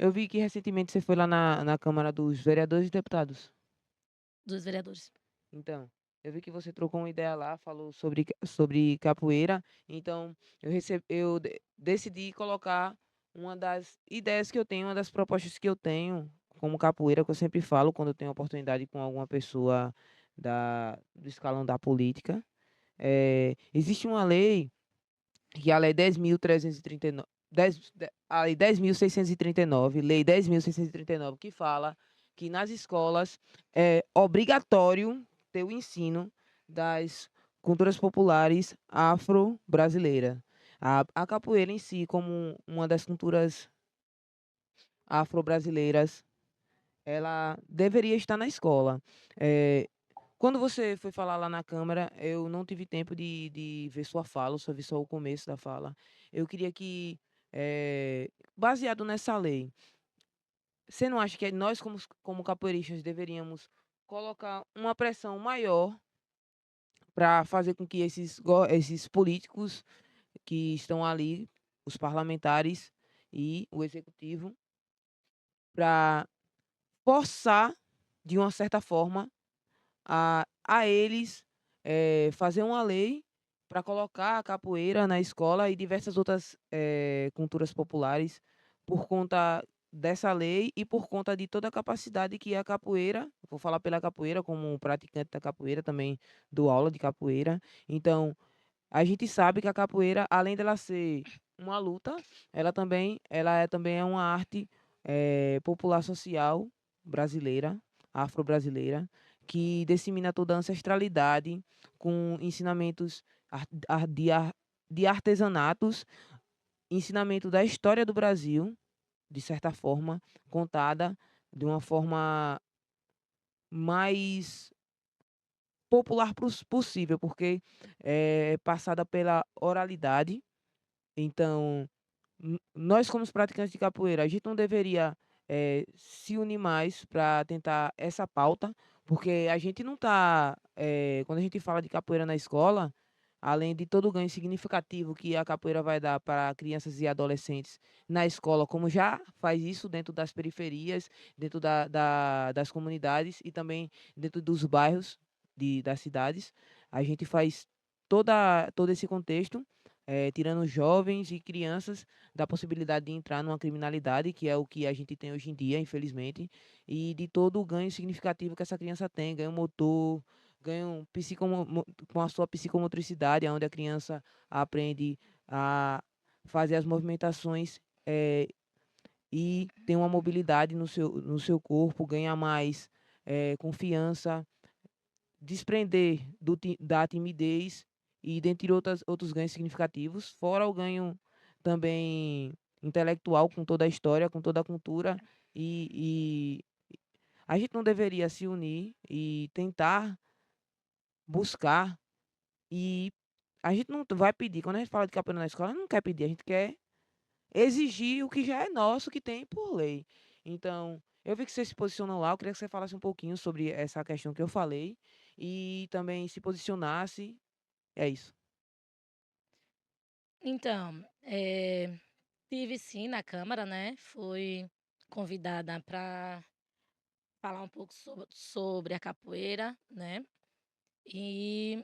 eu vi que recentemente você foi lá na Câmara dos Vereadores e Deputados. dos vereadores. Então, eu vi que você trocou uma ideia lá, falou sobre capoeira, então decidi colocar uma das ideias que eu tenho, uma das propostas que eu tenho como capoeira, que eu sempre falo quando eu tenho oportunidade com alguma pessoa do escalão da política. Existe uma lei, que é a Lei 10.339, a Lei 10.639, Lei 10.639, que fala que nas escolas é obrigatório ter o ensino das culturas populares afro-brasileiras. A capoeira em si, como uma das culturas afro-brasileiras, ela deveria estar na escola. Eh, Quando você foi falar lá na Câmara, eu não tive tempo de ver sua fala, eu só vi só o começo da fala. Eu queria que, baseado nessa lei, você não acha que nós, como capoeiristas, deveríamos colocar uma pressão maior para fazer com que esses políticos que estão ali, os parlamentares e o executivo, para forçar, de uma certa forma, a eles, fazer uma lei para colocar a capoeira na escola e diversas outras, culturas populares, por conta dessa lei e por conta de toda a capacidade que a capoeira, vou falar pela capoeira como um praticante da capoeira, também dou aula de capoeira. Então, a gente sabe que a capoeira, além dela ser uma luta, ela também é uma arte, popular social brasileira, afro-brasileira, que dissemina toda a ancestralidade com ensinamentos ar ar de artesanatos, ensinamento da história do Brasil, de certa forma, contada de uma forma mais popular possível, porque é passada pela oralidade. Então, nós como os praticantes de capoeira, a gente não deveria, se unir mais para tentar essa pauta, porque a gente não está, quando a gente fala de capoeira na escola, além de todo o ganho significativo que a capoeira vai dar para crianças e adolescentes na escola, como já faz isso dentro das periferias, dentro das comunidades e também dentro dos bairros das cidades, a gente faz todo esse contexto, tirando jovens e crianças da possibilidade de entrar numa criminalidade, que é o que a gente tem hoje em dia, infelizmente, e de todo o ganho significativo que essa criança tem, ganho motor, ganho com a sua psicomotricidade, onde a criança aprende a fazer as movimentações, e tem uma mobilidade no seu corpo, ganha mais, confiança, desprender da timidez e dentre outros ganhos significativos, fora o ganho também intelectual com toda a história, com toda a cultura, e a gente não deveria se unir e tentar buscar, e a gente não vai pedir, quando a gente fala de capoeira na escola, a gente não quer pedir, a gente quer exigir o que já é nosso, que tem por lei. Então, eu vi que você se posicionou lá, eu queria que você falasse um pouquinho sobre essa questão que eu falei e também se posicionasse. É isso. Então, tive sim na Câmara, né, fui convidada para falar um pouco sobre a capoeira, né, e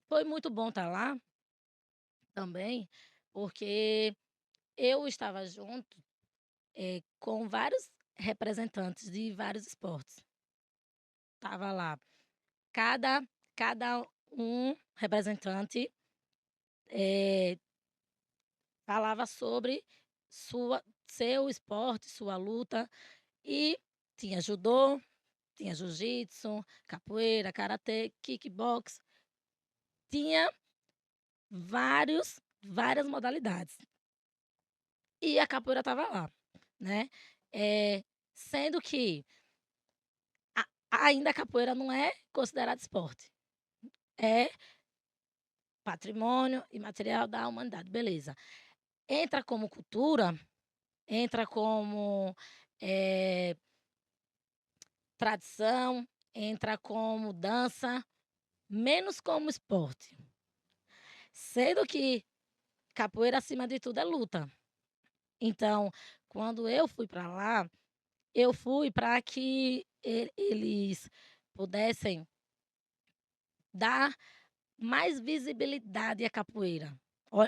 foi muito bom estar lá também, porque eu estava junto, com vários representantes de vários esportes. Tava lá cada cada um representante, eh, falava sobre seu esporte, sua luta, e tinha judô, tinha jiu-jitsu, capoeira, karatê, kickbox, tinha várias modalidades. E a capoeira estava lá, né. Sendo que ainda a capoeira não é considerada esporte, é patrimônio imaterial da humanidade, beleza. Entra como cultura, entra como, eh, tradição, entra como dança, menos como esporte. Sendo que capoeira, acima de tudo, é luta. Então, Quando eu fui para lá, eu fui para que eles pudessem dar mais visibilidade à capoeira,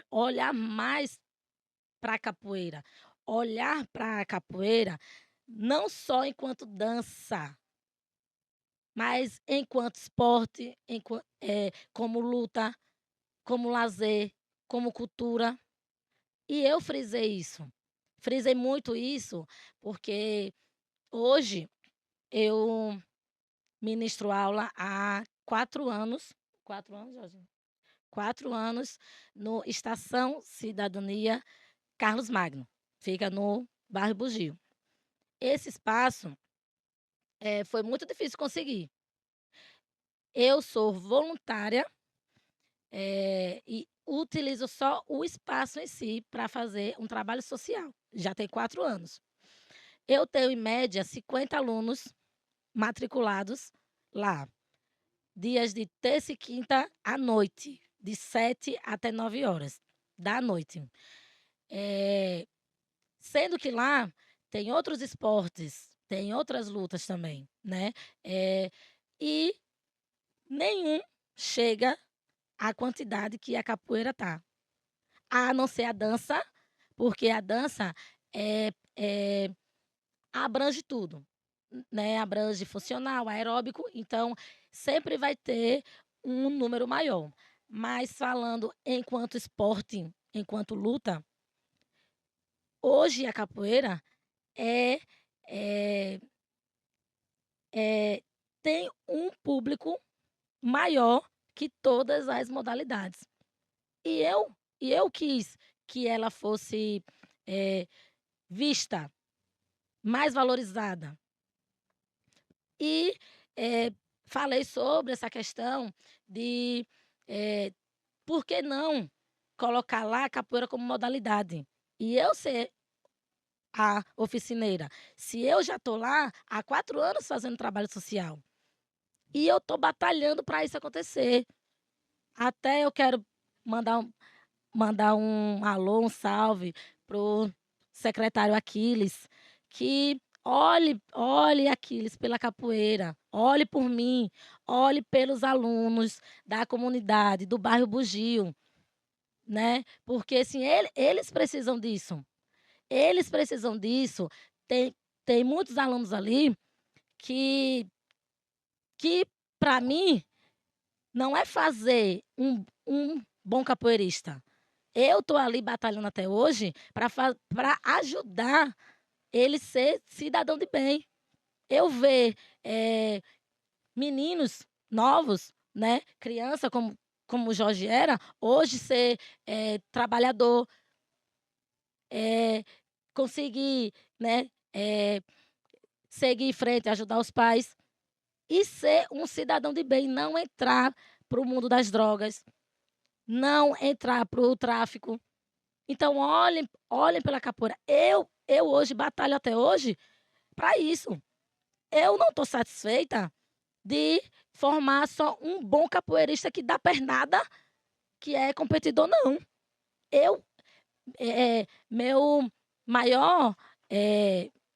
olhar mais para a capoeira, olhar para a capoeira não só enquanto dança, mas enquanto esporte, como luta, como lazer, como cultura. E eu frisei muito isso, porque hoje eu ministro aula há 4 anos. 4 anos, Jorge? 4 anos no Estação Cidadania Carlos Magno, fica no bairro Bugio. Esse espaço, foi muito difícil conseguir. Eu sou voluntária, e utilizo só o espaço em si para fazer um trabalho social. Já tem 4 anos. Eu tenho, em média, 50 alunos matriculados lá, dias de terça e quinta à noite, de 7 até 9 horas da noite. Eh, Sendo que lá tem outros esportes, tem outras lutas também, né, e nenhum chega à quantidade que a capoeira tá, a não ser a dança, porque a dança, abrange tudo, né, abrange funcional, aeróbico, então sempre vai ter um número maior. Mas falando enquanto esporte, enquanto luta, hoje a capoeira é é tem um público maior que todas as modalidades. E eu quis que ela fosse, eh, vista, mais valorizada. E, falei sobre essa questão de, eh, por que não colocar lá a capoeira como modalidade? E eu ser a oficineira. Se eu já estou lá há 4 anos fazendo trabalho social, e eu estou batalhando para isso acontecer. Até eu quero mandar mandar um alô, um salve pro secretário Aquiles, que olhe, Aquiles, pela capoeira, olhe por mim, olhe pelos alunos da comunidade, do bairro Bugio, né, porque, assim, eles precisam disso, eles precisam disso. Tem muitos alunos ali que para mim não é fazer um bom capoeirista. Eu tô ali batalhando até hoje para ajudar ele ser cidadão de bem. Eu ver, meninos novos, né, criança como o Jorge era, hoje ser, trabalhador, eh, conseguir, né, seguir em frente, ajudar os pais e ser um cidadão de bem, não entrar para o mundo das drogas, não entrar para o tráfico. Então olhem pela capoeira. Eu hoje batalho até hoje para isso. Eu não estou satisfeita de formar só um bom capoeirista que dá pernada, que é competidor, não. Eu, meu maior,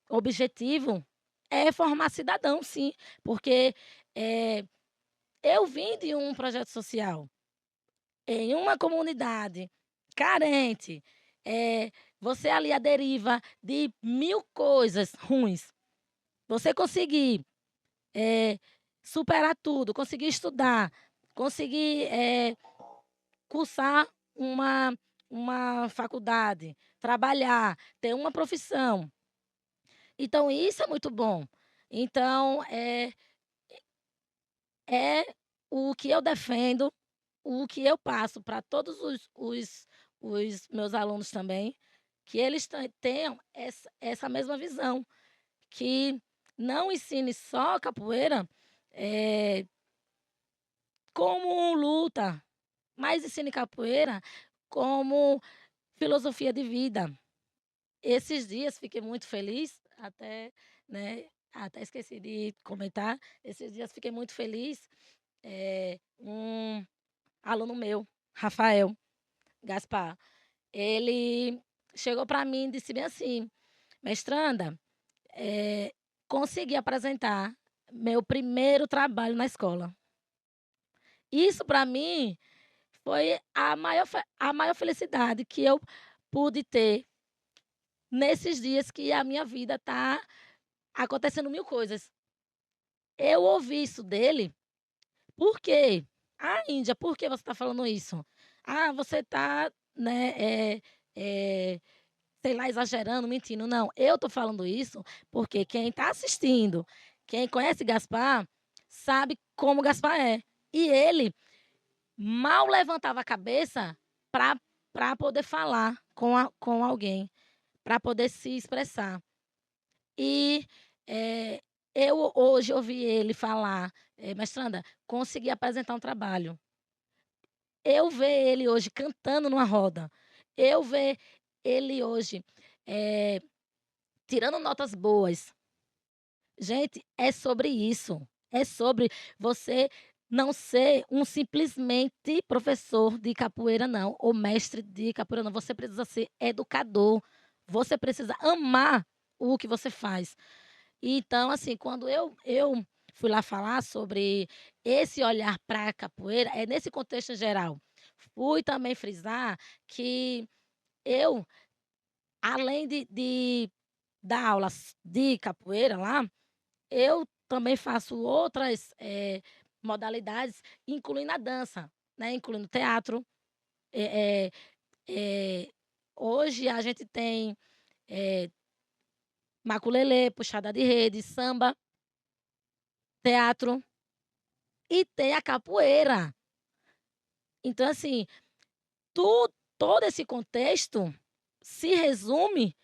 objetivo é formar cidadão, sim, porque, eh, eu vim de um projeto social. Em uma comunidade carente, você ali à deriva de 1000 coisas ruins, você conseguir, superar tudo, conseguir estudar, conseguir, cursar uma faculdade, trabalhar, ter uma profissão. Então isso é muito bom. Então, é o que eu defendo, o que eu passo para todos os meus alunos também, que eles tenham essa mesma visão, que não ensine só capoeira, eh, como luta, mas ensine capoeira como filosofia de vida. Esses dias fiquei muito feliz, até, né, até esqueci de comentar, esses dias fiquei muito feliz, um aluno meu, Rafael Gaspar, ele chegou para mim e disse bem assim: Mestranda, eh, consegui apresentar meu primeiro trabalho na escola. Isso para mim foi a maior felicidade que eu pude ter nesses dias que a minha vida tá acontecendo mil coisas. Eu ouvi isso dele, por quê? "Ah, Índia, por que você está falando isso? Ah, você está, né, sei lá, exagerando, mentindo". Não, eu tô falando isso porque quem está assistindo, quem conhece Gaspar, sabe como Gaspar é. E ele mal levantava a cabeça para poder falar com alguém, para poder se expressar. E, eh, eu hoje ouvi ele falar: "Mestranda, consegui apresentar um trabalho". Eu ver ele hoje cantando numa roda, eu ver ele hoje, eh, tirando notas boas. Gente, é sobre isso. É sobre você não ser um simplesmente professor de capoeira não, ou mestre de capoeira não, você precisa ser educador, você precisa amar o que você faz. Então, assim, quando eu fui lá falar sobre esse olhar para a capoeira, é nesse contexto geral. Fui também frisar que eu, além de dar aulas de capoeira lá, eu também faço outras, modalidades, incluindo a dança, né, incluindo teatro. Eh eh Hoje a gente tem, eh, maculelê, puxada de rede, samba, teatro e tem a capoeira. Então, assim, tu todo esse contexto se resume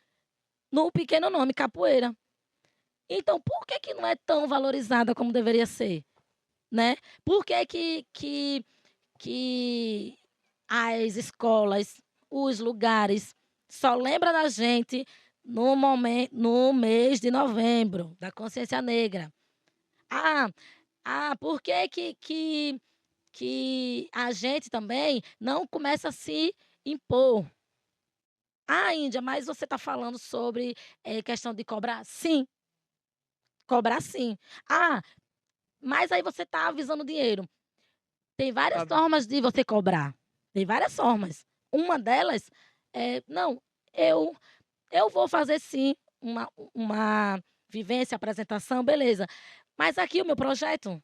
no pequeno nome capoeira. Então, por que que não é tão valorizada como deveria ser, né? Por que que as escolas, os lugares, só lembra da gente no mês de novembro, da consciência negra. Ah, por que a gente também não começa a se impor? "Ah, Índia, mas você está falando sobre, questão de cobrar". Sim, cobrar sim. "Ah, mas aí você está avisando dinheiro". Tem várias Sabe, formas de você cobrar, tem várias formas. Uma delas é: "Não, eu eu vou fazer sim uma vivência, apresentação, beleza, mas aqui o meu projeto,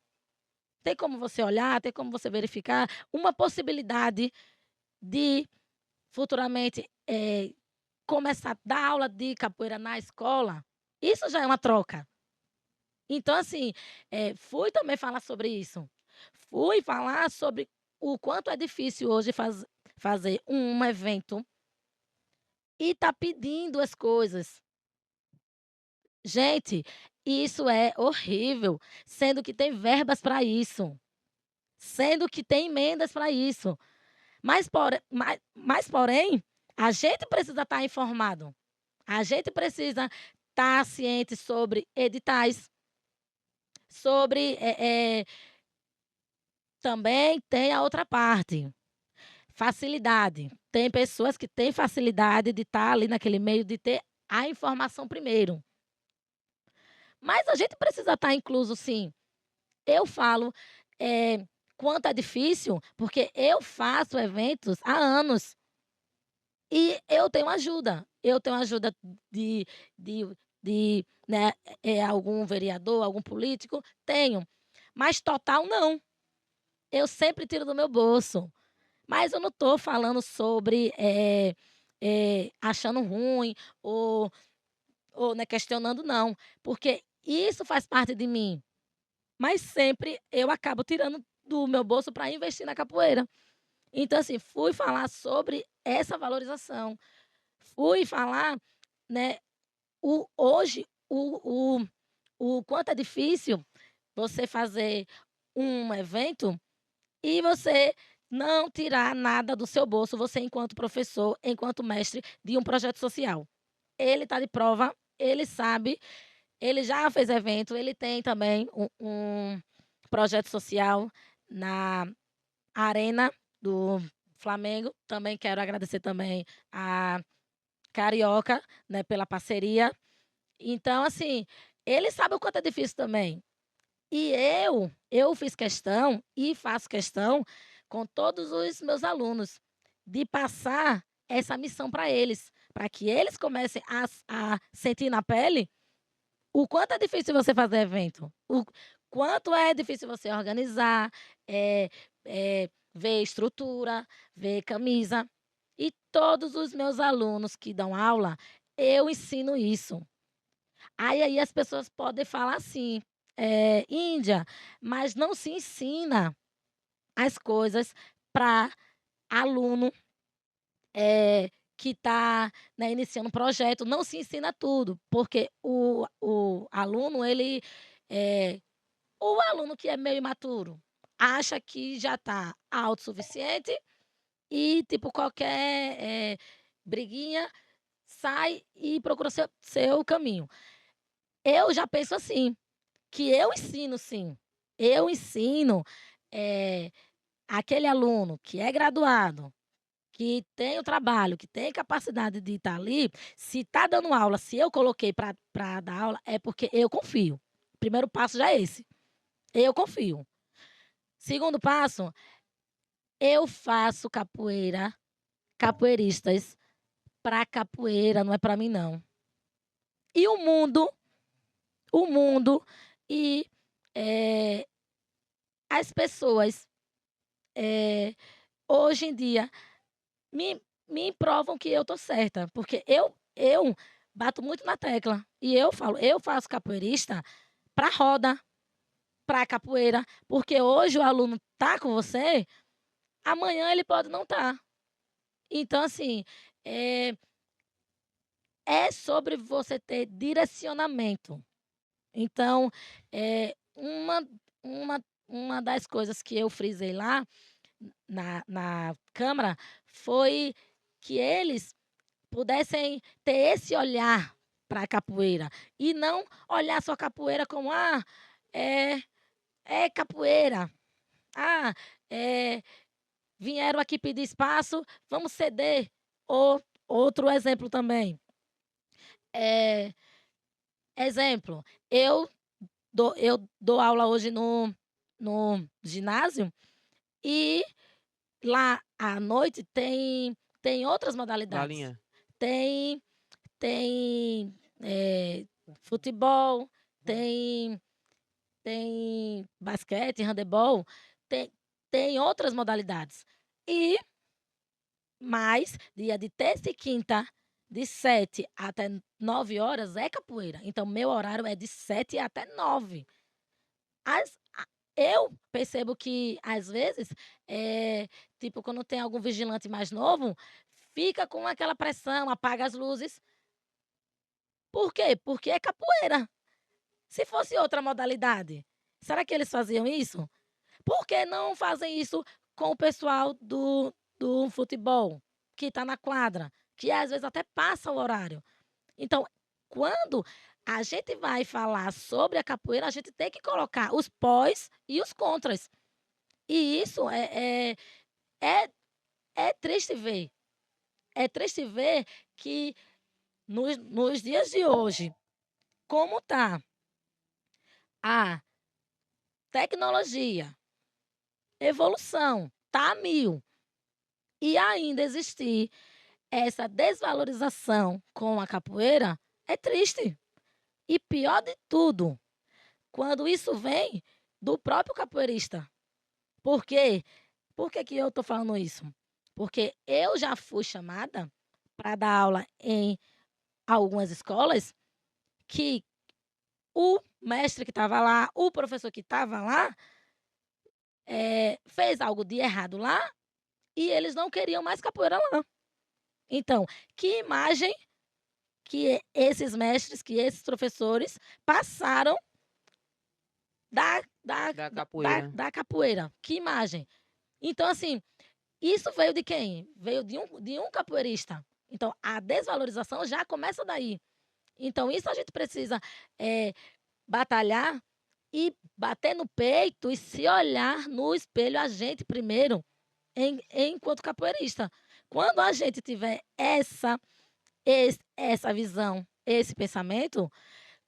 tem como você olhar, tem como você verificar uma possibilidade de futuramente, começar a dar aula de capoeira na escola?". Isso já é uma troca. Então, assim, fui também falar sobre isso. Fui falar sobre o quanto é difícil hoje fazer um evento e tá pedindo as coisas. Gente, isso é horrível, sendo que tem verbas para isso, sendo que tem emendas para isso. Mas porém, a gente precisa estar informado. A gente precisa estar ciente sobre editais, sobre, também tem a outra parte, facilidade. Tem pessoas que têm facilidade de estar ali naquele meio, de ter a informação primeiro. Mas a gente precisa estar incluso sim. Eu falo, quanto é difícil, porque eu faço eventos há anos e eu tenho ajuda. Eu tenho ajuda de de né, algum vereador, algum político? Tenho, mas total não. Eu sempre tiro do meu bolso. Mas eu não estou falando sobre, achando ruim ou né, questionando não, porque isso faz parte de mim, mas sempre eu acabo tirando do meu bolso para investir na capoeira. Então, assim, fui falar sobre essa valorização, fui falar, né, hoje o quanto é difícil você fazer um evento e você não tirar nada do seu bolso, você enquanto professor, enquanto mestre de um projeto social. Ele está de prova, ele sabe, ele já fez evento, ele tem também um projeto social na arena do Flamengo. Também quero agradecer também a carioca, né, pela parceria. Então, assim, ele sabe o quanto é difícil também. E eu fiz questão e faço questão com todos os meus alunos de passar essa missão para eles, para que eles comecem a sentir na pele o quanto é difícil você fazer evento, o quanto é difícil você organizar, ver estrutura, ver camisa. E todos os meus alunos que dão aula, eu ensino isso. Aí as pessoas podem falar assim: Índia, mas não se ensina as coisas para aluno, que está, né, iniciando um projeto, não se ensina tudo, porque o aluno eh, o aluno que é meio imaturo, acha que já está autossuficiente e, tipo, qualquer, briguinha, sai e procura seu caminho. Eu já penso assim, que eu ensino sim, eu ensino, eh, aquele aluno que é graduado, que tem o trabalho, que tem capacidade de estar ali, se está dando aula, se eu coloquei para dar aula, é porque eu confio. Primeiro passo já é esse, eu confio. Segundo passo, eu faço capoeira, capoeiristas para capoeira, não é para mim não. E o mundo e, eh, as pessoas, eh, hoje em dia me provam que eu tô certa, porque eu bato muito na tecla e eu falo: "Eu faço capoeirista para roda, para capoeira", porque hoje o aluno tá com você, amanhã ele pode não estar. Então assim, eh, é sobre você ter direcionamento. Então, uma das coisas que eu frisei lá na câmara foi que eles pudessem ter esse olhar para a capoeira e não olhar só a capoeira como: "Ah, é é capoeira. Ah, eh, vieram aqui pedir espaço, vamos ceder". Ou outro exemplo também, eh, exemplo, eu dou aula hoje no ginásio e lá à noite tem outras modalidades. Galinha. Tem Tem, futebol, tem basquete, handebol, tem tem outras modalidades. E mais dia de terça e quinta, de 7 até 9 horas é capoeira, então meu horário é de 7 até 9. Eu percebo que às vezes, tipo quando tem algum vigilante mais novo, fica com aquela pressão, apaga as luzes. Por quê? Porque é capoeira. Se fosse outra modalidade, será que eles faziam isso? Por que não fazem isso com o pessoal do futebol, que está na quadra, que às vezes até passa o horário? Então, quando a gente vai falar sobre a capoeira, a gente tem que colocar os pós e os contras. E isso é é triste ver. É triste ver que nos dias de hoje, como está a tecnologia, evolução, tá a mil. E ainda existir essa desvalorização com a capoeira é triste. E pior de tudo, quando isso vem do próprio capoeirista. Por quê? Por que que eu estou falando isso? Porque eu já fui chamada para dar aula em algumas escolas que o mestre que estava lá, o professor que estava lá, fez algo de errado lá e eles não queriam mais capoeira lá. Então, que imagem que esses mestres, que esses professores passaram da da Da da capoeira. da capoeira, que imagem. Então, assim, isso veio de quem? Veio de um capoeirista. Então, a desvalorização já começa daí. Então isso a gente precisa, eh, batalhar e bater no peito e se olhar no espelho a gente primeiro, enquanto capoeirista. Quando a gente tiver essa essa visão, esse pensamento,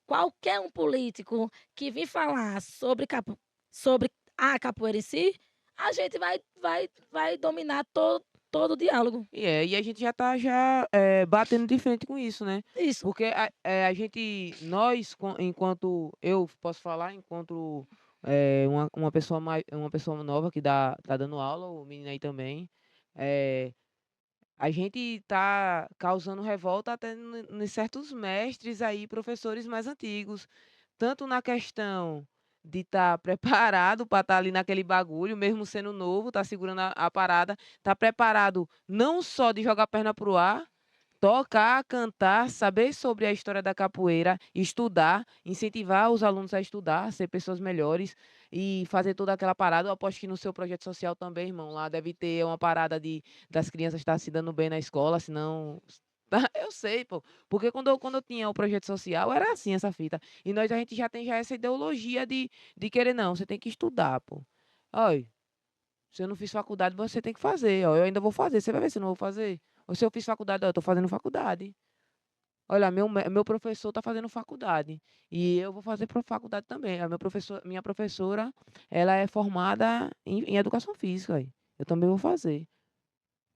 qualquer um político que vir falar sobre a capoeira em si, a gente vai dominar todo o diálogo. E a gente já tá batendo de frente com isso, né. Isso. Porque a gente nós enquanto eu posso falar enquanto, uma pessoa nova que tá dando aula, o menino aí também, eh, a gente tá causando revolta até em certos mestres aí, professores mais antigos, tanto na questão de estar preparado para estar ali naquele bagulho, mesmo sendo novo, tá segurando a parada, tá preparado não só de jogar a perna para o ar, tocar, cantar, saber sobre a história da capoeira, estudar, incentivar os alunos a estudar, ser pessoas melhores e fazer toda aquela parada. Eu aposto que no seu projeto social também, irmão, lá deve ter uma parada das crianças estar se dando bem na escola, senão eu sei, pô, porque quando eu tinha o projeto social era assim essa fita. E nós a gente já tem essa ideologia de querer não, você tem que estudar, pô. Olha, se eu não fiz faculdade, você tem que fazer, ó, eu ainda vou fazer, você vai ver se eu não vou fazer. Ou se eu fiz faculdade, ó, eu tô fazendo faculdade. Olha, meu professor tá fazendo faculdade, e eu vou fazer faculdade também. A minha professora, ela é formada em educação física, aí. Eu também vou fazer.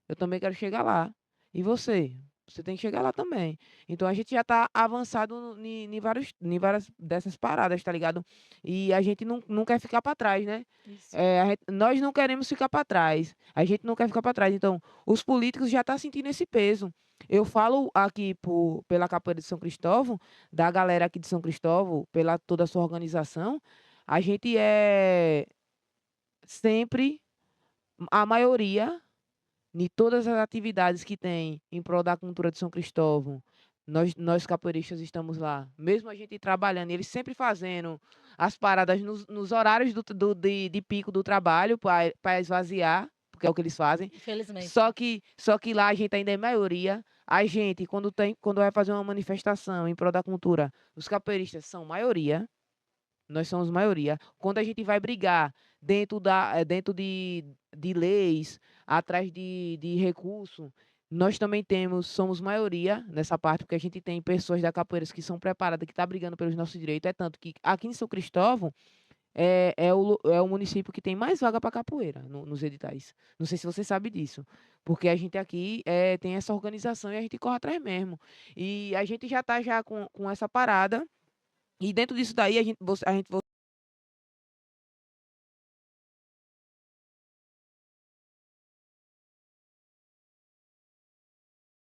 Eu também quero chegar lá. E você? Você tem que chegar lá também. Então a gente já tá avançado em várias dessas paradas, tá ligado? E a gente não quer ficar para trás, né? Isso. Nós não queremos ficar para trás. A gente não quer ficar para trás. Então, os políticos já tá sentindo esse peso. Eu falo aqui pela Capoeira de São Cristóvão, da galera aqui de São Cristóvão, pela toda a sua organização, a gente é sempre, a maioria em todas as atividades que tem em prol da cultura de São Cristóvão, nós capoeiristas estamos lá. Mesmo a gente trabalhando, eles sempre fazendo as paradas nos horários de pico do trabalho para esvaziar, porque é o que eles fazem. Infelizmente. Só que lá a gente ainda é maioria. A gente, quando vai fazer uma manifestação em prol da cultura, os capoeiristas são maioria. Nós somos maioria. Quando a gente vai brigar dentro de leis, atrás de recurso, nós também somos maioria nessa parte, porque a gente tem pessoas da capoeira que são preparadas, que estão brigando pelos nossos direitos. É tanto que aqui em São Cristóvão é o município que tem mais vaga para capoeira nos editais. Não sei se você sabe disso, porque a gente aqui tem essa organização e a gente corre atrás mesmo. E a gente já está já com essa parada. E dentro disso daí, a gente